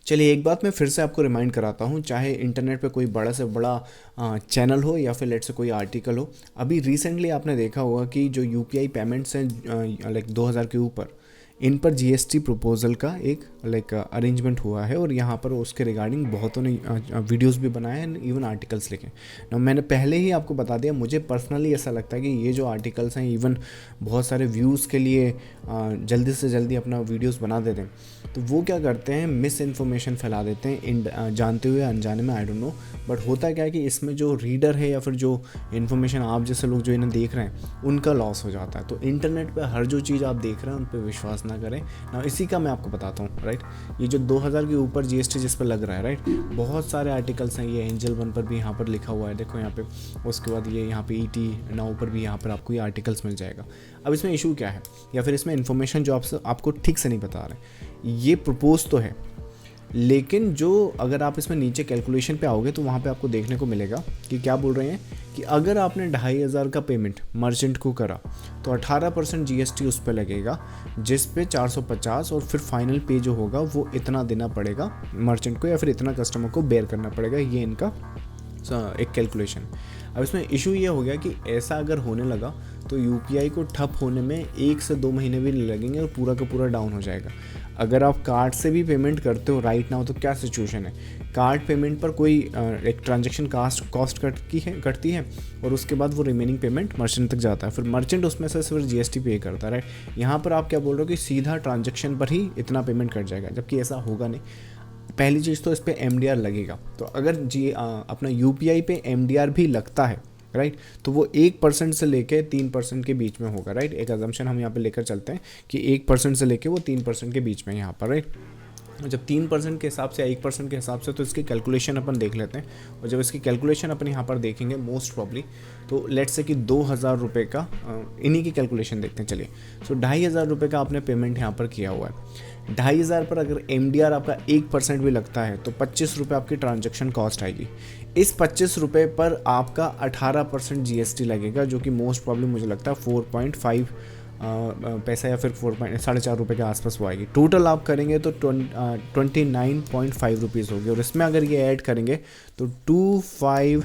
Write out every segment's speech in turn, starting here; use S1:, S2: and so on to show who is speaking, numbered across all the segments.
S1: चलिए एक बात मैं फिर से आपको रिमाइंड कराता हूँ, चाहे इंटरनेट पे कोई बड़ा से बड़ा चैनल हो या फिर लेट से कोई आर्टिकल हो। अभी रिसेंटली आपने देखा होगा कि जो यूपीआई पेमेंट्स हैं लाइक 2000 के ऊपर, इन पर जीएसटी प्रपोजल का एक लाइक अरेंजमेंट हुआ है और यहाँ पर उसके रिगार्डिंग बहुतों ने वीडियोस भी बनाए हैं, इवन आर्टिकल्स लिखे ना। मैंने पहले ही आपको बता दिया, मुझे पर्सनली ऐसा लगता है कि ये जो आर्टिकल्स हैं इवन बहुत सारे व्यूज़ के लिए जल्दी से जल्दी अपना वीडियोस बना देते हैं। तो वो क्या करते हैं, मिस इन्फॉर्मेशन फैला देते हैं जानते हुए अनजाने में, आई डोंट नो। बट होता क्या है कि इसमें जो रीडर है या फिर जो इन्फॉर्मेशन आप जैसे लोग जो इन्हें देख रहे हैं उनका लॉस हो जाता है। तो इंटरनेट पे हर जो चीज़ आप देख रहे हैं उन पर विश्वास ना करें ना। इसी का मैं आपको बताता हूँ, राइट। ये जो 2000 के ऊपर जीएसटी जिस पर लग रहा है, राइट, बहुत सारे आर्टिकल्स हैं। ये एंजल वन पर भी यहाँ पर लिखा हुआ है, देखो यहाँ पे। उसके बाद ये यहाँ पे ईटी नाउ पर भी यहाँ पर आपको ये आर्टिकल्स मिल जाएगा। अब इसमें इशू क्या है, या फिर इसमें इन्फॉर्मेशन जो आपको ठीक से नहीं बता रहे। ये प्रपोज तो है, लेकिन जो अगर आप इसमें नीचे कैलकुलेशन पे आओगे तो वहाँ पे आपको देखने को मिलेगा कि क्या बोल रहे हैं कि अगर आपने 2500 का पेमेंट मर्चेंट को करा तो 18% जीएसटी उस पर लगेगा, जिस पे 450, और फिर फाइनल पे जो होगा वो इतना देना पड़ेगा मर्चेंट को या फिर इतना कस्टमर को बेयर करना पड़ेगा। ये इनका एक कैलकुलेशन। अब इसमें इशू ये हो गया कि ऐसा अगर होने लगा तो यूपीआई को ठप होने में 1 से 2 महीने भी लगेंगे और पूरा का पूरा डाउन हो जाएगा। अगर आप कार्ड से भी पेमेंट करते हो राइट नाउ, तो क्या सिचुएशन है, कार्ड पेमेंट पर कोई एक ट्रांजैक्शन कॉस्ट कटती है और उसके बाद वो रिमेनिंग पेमेंट मर्चेंट तक जाता है, फिर मर्चेंट उसमें से सिर्फ जीएसटी पे करता है, राइट। यहाँ पर आप क्या बोल रहे हो कि सीधा ट्रांजैक्शन पर ही इतना पेमेंट कट जाएगा, जबकि ऐसा होगा नहीं। पहली चीज़ तो इस पर एमडीआर लगेगा। तो अगर अपना यूपीआई पे एमडीआर भी लगता है, राइट, तो वो 1% से लेके 3% के बीच में होगा, राइट। एक अजम्पशन हम यहाँ पे लेकर चलते हैं कि 1% से लेके वो 3% के बीच में यहाँ पर, राइट। जब 3% के हिसाब से 1% के हिसाब से, तो इसकी कैलकुलेशन अपन देख लेते हैं। और जब इसकी कैलकुलेशन अपन यहाँ पर देखेंगे मोस्ट प्रॉब्ली, तो लेट्स से कि 2000 रुपये का इन्हीं की कैलकुलेशन देखते हैं। चलिए, सो 2500 रुपये का आपने पेमेंट यहाँ पर किया हुआ है। 2500 पर अगर एमडीआर आपका 1% भी लगता है तो 25 रुपये आपकी ट्रांजैक्शन कॉस्ट आएगी। इस 25 रुपये पर आपका 18% जीएसटी लगेगा, जो कि मोस्ट प्रॉब्लम मुझे लगता है 4.5 पैसा या फिर 4.5 रुपये के आसपास वो आएगी। टोटल आप करेंगे तो 29.5 रुपीज़ होगी। और इसमें अगर ये ऐड करेंगे तो 25,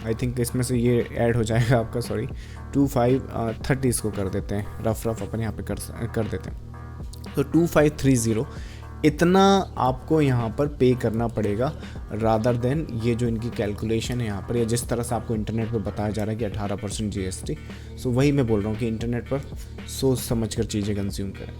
S1: आई थिंक इसमें से ये ऐड हो जाएगा आपका, सॉरी 2530 इसको कर देते हैं, रफ अपन यहाँ पे कर देते हैं। तो 2530 इतना आपको यहाँ पर पे करना पड़ेगा, रादर देन ये जो इनकी कैलकुलेशन है यहाँ पर, या जिस तरह से आपको इंटरनेट पे बताया जा रहा है कि 18% जीएसटी। सो वही मैं बोल रहा हूँ कि इंटरनेट पर सोच समझ कर चीज़ें कंज्यूम करें।